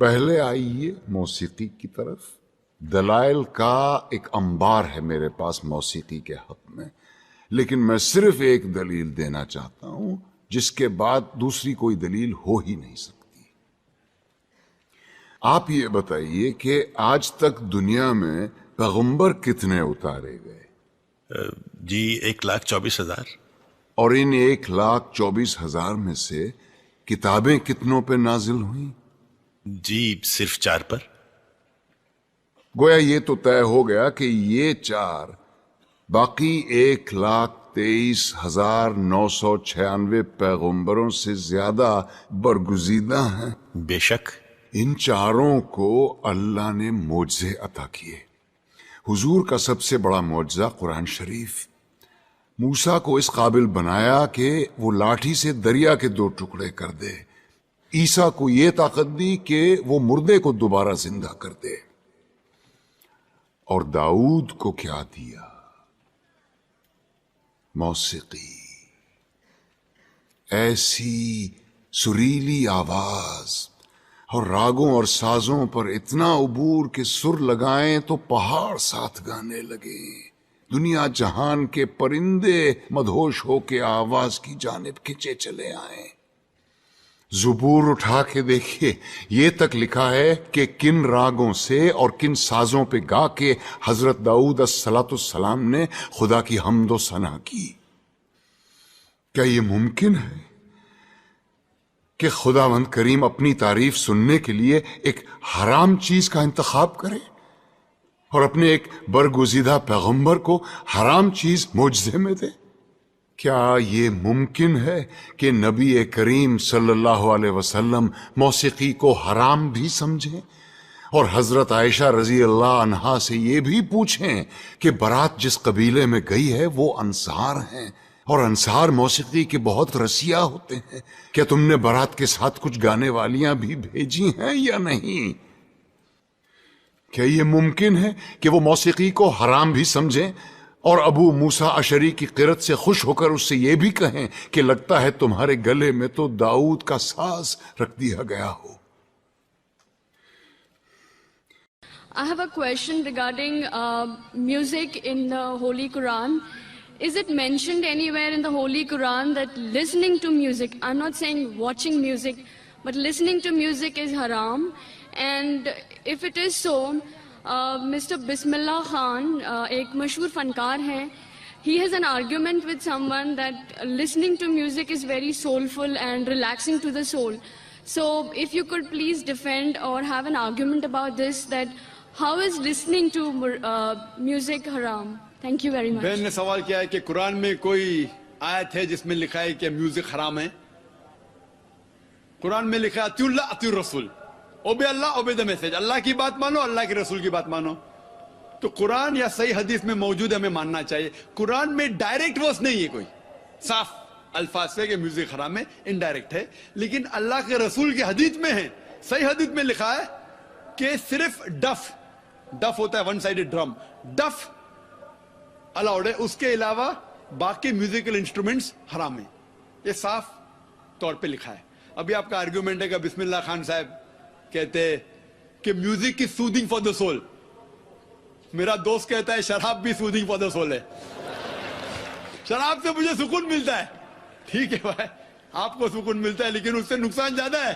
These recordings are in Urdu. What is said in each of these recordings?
پہلے آئیے موسیقی کی طرف. دلائل کا ایک انبار ہے میرے پاس موسیقی کے حق میں، لیکن میں صرف ایک دلیل دینا چاہتا ہوں جس کے بعد دوسری کوئی دلیل ہو ہی نہیں سکتی. آپ یہ بتائیے کہ آج تک دنیا میں پیغمبر کتنے اتارے گئے؟ جی 1,24,000. اور ان 1,24,000 میں سے کتابیں کتنوں پہ نازل ہوئیں؟ جی صرف 4 پر. گویا یہ تو طے ہو گیا کہ یہ 4 باقی 1,23,996 پیغمبروں سے زیادہ برگزیدہ ہیں. بے شک. ان 4 کو اللہ نے معجزے عطا کیے. حضور کا سب سے بڑا معجزہ قرآن شریف. موسیٰ کو اس قابل بنایا کہ وہ لاٹھی سے دریا کے 2 ٹکڑے کر دے. عیسیٰ کو یہ طاقت دی کہ وہ مردے کو دوبارہ زندہ کر دے. اور داؤد کو کیا دیا؟ موسیقی. ایسی سریلی آواز اور راگوں اور سازوں پر اتنا عبور کہ سر لگائیں تو پہاڑ ساتھ گانے لگے. دنیا جہان کے پرندے مدہوش ہو کے آواز کی جانب کھنچے چلے آئیں. زبور اٹھا کے دیکھیے، یہ تک لکھا ہے کہ کن راگوں سے اور کن سازوں پہ گا کے حضرت داؤد السلام نے خدا کی حمد و ثنا کی. کیا یہ ممکن ہے کہ خداوند کریم اپنی تعریف سننے کے لیے ایک حرام چیز کا انتخاب کرے اور اپنے ایک برگزیدہ پیغمبر کو حرام چیز معجزے میں دے؟ کیا یہ ممکن ہے کہ نبی کریم صلی اللہ علیہ وسلم موسیقی کو حرام بھی سمجھیں اور حضرت عائشہ رضی اللہ عنہا سے یہ بھی پوچھیں کہ برات جس قبیلے میں گئی ہے وہ انصار ہیں اور انصار موسیقی کے بہت رسیا ہوتے ہیں، کیا تم نے برات کے ساتھ کچھ گانے والیاں بھی بھیجی ہیں یا نہیں؟ کیا یہ ممکن ہے کہ وہ موسیقی کو حرام بھی سمجھیں اور ابو موسیٰ اشعری کی قرت سے خوش ہو کر اس سے یہ بھی کہیں کہ لگتا ہے تمہارے گلے میں تو داؤد کا ساز رکھ دیا گیا ہو؟ I have a question regarding music in the Holy Quran. Is it mentioned anywhere in the Holy Quran that listening to music, I'm not saying watching music, but listening to music is haram? And if it is so, Mr. Bismillah Khan, ایک مشہور فنکار ہیں, he has an argument with someone that listening to music is very soulful and relaxing to the soul. So if you could please defend or have an argument about this, that how is listening to music haram? Thank you very much. بہن نے سوال کیا ہے کہ قرآن میں کوئی آیت ہے جس میں لکھا ہے کہ میوزک حرام ہے؟ قرآن میں لکھا ہے اطیعوا اللہ اطیعوا الرسول، اوبے اللہ اوبے دا میسج، اللہ کی بات مانو، اللہ کے رسول کی بات مانو. تو قرآن یا صحیح حدیث میں موجود ہے، ہمیں ماننا چاہیے. قرآن میں ڈائریکٹ ورس نہیں ہے کوئی صاف الفاظ سے کہ میوزک حرام ہے، انڈائریکٹ ہے. لیکن اللہ کے رسول کی حدیث میں ہے، صحیح حدیث میں لکھا ہے کہ صرف ڈف ہوتا ہے ون سائیڈڈ ڈرم، ڈف الاؤڈ ہے، اس کے علاوہ باقی میوزیکل انسٹرومنٹس حرام ہیں. یہ صاف طور پہ لکھا ہے. ابھی آپ کا آرگیومنٹ ہے کہ بسم اللہ خان صاحب کہتے کہ میوزک کی سودنگ فار دا سول. میرا دوست کہتا ہے شراب بھی سودنگ فار دا سول ہے. شراب سے مجھے سکون ملتا ہے، ٹھیک ہے بھائی، آپ کو سکون ملتا ہے، لیکن اس سے نقصان زیادہ ہے.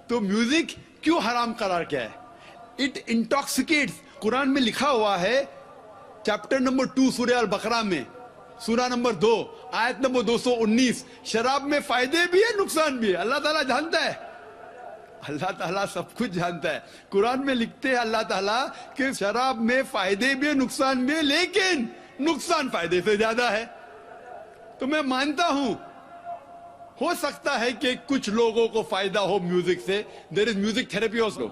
تو میوزک کیوں حرام قرار کیا ہے؟ اٹ انٹاکسیکیٹس. قرآن میں لکھا ہوا ہے چیپٹر نمبر 2 سورہ البقرہ میں، سورہ نمبر 2 آیت نمبر 219، شراب میں فائدے بھی ہے نقصان بھی ہے. اللہ تعالیٰ جانتا ہے، اللہ تعالیٰ سب کچھ جانتا ہے. قرآن میں لکھتے ہیں اللہ تعالیٰ کہ شراب میں فائدے بھی ہے نقصان بھی ہے، لیکن نقصان فائدے سے زیادہ ہے. تو میں مانتا ہوں ہو سکتا ہے کہ کچھ لوگوں کو فائدہ ہو میوزک سے. دیر از میوزک تھراپی آلسو.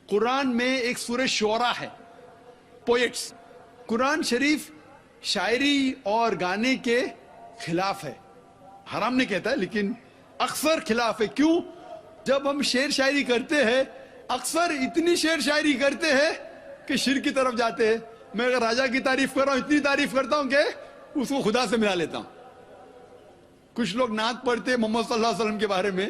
قرآن میں ایک سورہ شعراء ہے، پوئٹس. قرآن شریف شاعری اور گانے کے خلاف ہے، حرام نہیں کہتا ہے لیکن اکثر خلاف ہے. کیوں؟ جب ہم شعر شاعری کرتے ہیں اکثر اتنی شعر شاعری کرتے ہیں کہ شرک کی طرف جاتے ہیں. میں اگر راجہ کی تعریف کر رہا ہوں اتنی تعریف کرتا ہوں کہ اس کو خدا سے ملا لیتا ہوں. کچھ لوگ نعت پڑھتے محمد صلی اللہ علیہ وسلم کے بارے میں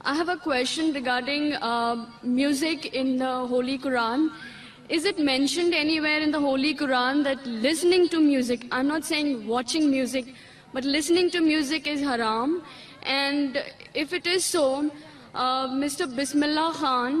I have a question regarding music in the Holy Quran. Is it mentioned anywhere in the Holy Quran that listening to music, I'm not saying watching music, but listening to music is haram? And if it is so, Mr. Bismillah Khan,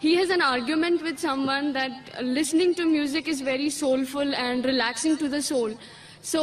he has an argument with someone that listening to music is very soulful and relaxing to the soul. So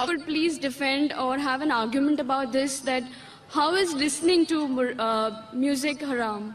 would please defend or have an argument about this, that how is listening to music haram?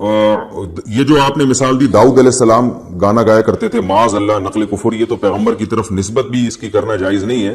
یہ جو آپ نے مثال دی داؤد علیہ السلام گانا گایا کرتے تھے معاذ اللہ نقل کفر، یہ تو پیغمبر کی طرف نسبت بھی اس کی کرنا جائز نہیں ہے.